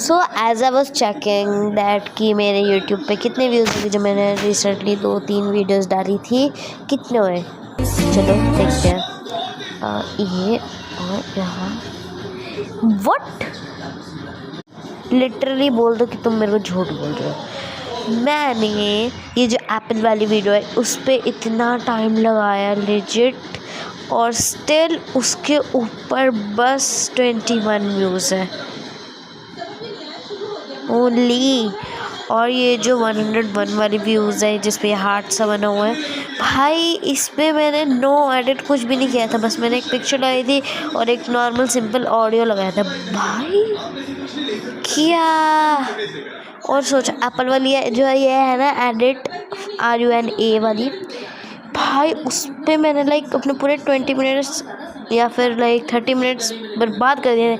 So as I was checking that कि मेरे YouTube पे कितने व्यूज़ हुए जो मैंने रिसेंटली 2-3 वीडियोस डाली थी, कितने हुए चलो देखते हैं। ये और यहाँ व्हाट लिटरली बोल दो कि तुम मेरे को झूठ बोल रहे हो। मैंने ये जो एप्पल वाली वीडियो है उस पर इतना टाइम लगाया लेजिट, और स्टिल उसके ऊपर बस 21 व्यूज़ है ओनली। और ये जो 101 वाली व्यूज़ है जिस पे हार्ट सा बना हुआ है, भाई इस पर मैंने नो एडिट कुछ भी नहीं किया था, बस मैंने एक पिक्चर लगाई थी और एक नॉर्मल सिंपल ऑडियो लगाया था भाई क्या। और सोचा एप्पल वाली जो ये है ना एडिट RUNA वाली, भाई उस पर मैंने लाइक अपने पूरे 20 मिनट्स या फिर लाइक 30 मिनट्स बर्बाद कर दिए।